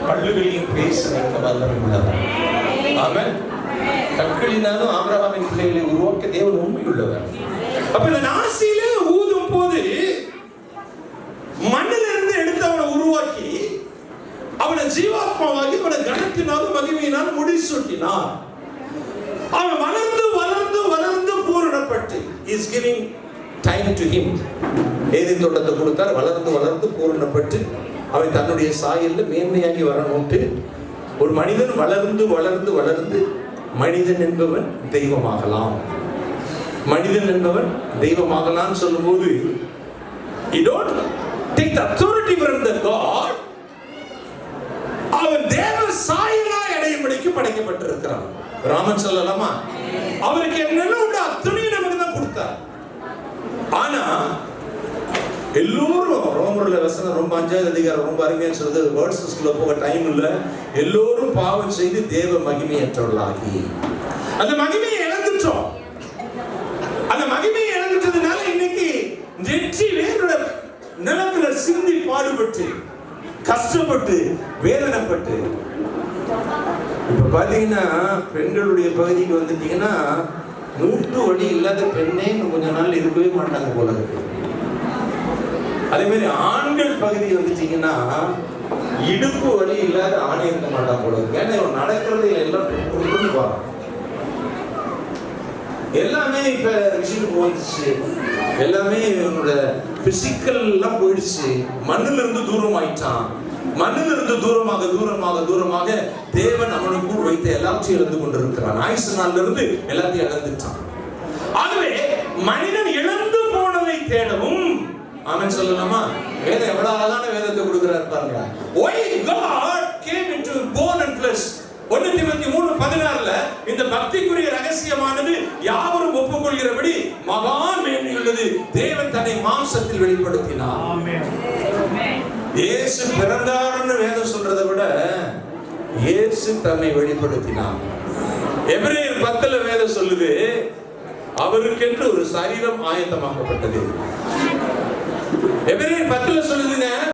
கல்லுகளையும் பேச வைக்க வல்லமை உள்ளவர். ஆமென். கற்களினாலும் ஆபிரகாமின் பிள்ளைகளை உருவாக்க தேவன் உண்மையுள்ளவர். அப்ப இந்த நாசியில ஊதும் போது மண்ணிலிருந்து எடுத்து அவனை உருவாக்கி அவனை ஜீவாத்மாவாகி அவனை கனத்தினாலும் மகிமையினாலும் முடிசூட்டினார். அவன் வளர்ந்து வளர்ந்து வளர்ந்து பூரணப்பட்டு is giving time to him. Eden தோட்டத்தை கொடுத்தார். வளர்ந்து வளர்ந்து பூரணப்பட்டு அவன் தன்னுடைய சாயல்ல மேன்மையாகி வரணும்ட்டு ஒரு மனிதன் வளர்ந்து வளர்ந்து வளர்ந்து மனிதன் என்பவன் தெய்வமாகலாம். மனிதன் என்பவன் தெய்வமாகலாம் சொல்லும்போது you don't take the authority from the God. அவன் தேவ சாயலாய் அடையும்படிக்கு படைக்கப்பட்டிருக்கிறான். ராமன் சொல்லலாமா? அவருக்கு என்னென்ன உண்டு அத்தனையும் நமக்கு தான் கொடுத்தார். ஆனா எல்லோரும் ரோமர்ல வசனம் ரொம்ப 5வது அதிகாரம் ரொம்ப அருமையா சொல்றது. வேர்ட்ஸ்க்குள்ள போக டைம் இல்ல. எல்லோரும் பாவம் செய்து தேவ மகிமையற்றவர்களாகி அந்த மகிமையை இழந்துட்டோம். அந்த மகிமையை இழந்துட்டதுனால இன்னைக்கு நெற்றி வேரோட நிலத்துல சிந்தி பாடுபட்டு கஷ்டப்பட்டு வேதனைப்பட்டு இப்ப பாத்தீங்கன்னா பெண்களுடைய பகுதிக்கு வந்துட்டீங்கன்னா மூட்டு வலி இல்லாத பெண்ணே கொஞ்ச நாள் இருக்கவே மாட்டாங்க போல இருக்கு. அதே மாதிரி ஆண்கள் பகுதி வந்துட்டீங்கன்னா இடுப்பு வலி இல்லாத ஆணை இருக்க மாட்டாங்க போல இருக்கு. ஏன்னா இவன் நடக்கிறது எல்லாம் பாருங்க. எல்லாமே இப்ப விஷயத்துக்கு வந்துச்சு. எல்லாமே இவனோட பிசிக்கல் எல்லாம் போயிடுச்சு. மண்ணில இருந்து தூரம் ஆயிட்டான். மண்ணில் இருந்து தூரமாக தூரமாக தூரமாக தேவன் அவனுக்குள் வைத்த எல்லாத்தையும் இழந்து கொண்டிருக்கிறான். ஆயுசு நாள்ல இருந்து எல்லாத்தையும் இழந்துட்டான். ஆகவே மனிதன் இழந்து போனதை தேடவும் ஆமென் சொல்லலாமா? வேதம் எவ்வளவு அழகான வேதத்தை கொடுக்கிறார் பாருங்க. Why God came into bone and flesh. 1 தீமோத்தேயு 3:16 இந்த பக்திக்குரிய ரகசியமானது யாவரும் ஒப்புக்கொள்கிறபடி மகா மேன்மையுள்ளது. தேவன் தன்னை மாம்சத்தில் வெளிப்படுத்தினார். ஆமென். இயேசு பிறந்தார்னு வேதம் சொல்றதை விட இயேசு தன்னை வெளிப்படுத்தினார். எபிரேயர் 10 வேதம் சொல்லுது அவருக்கென்று ஒரு சரீரம் ஆயத்தமாக்கப்பட்டது. எபிரேயர் 10 சொல்லுதுங்க.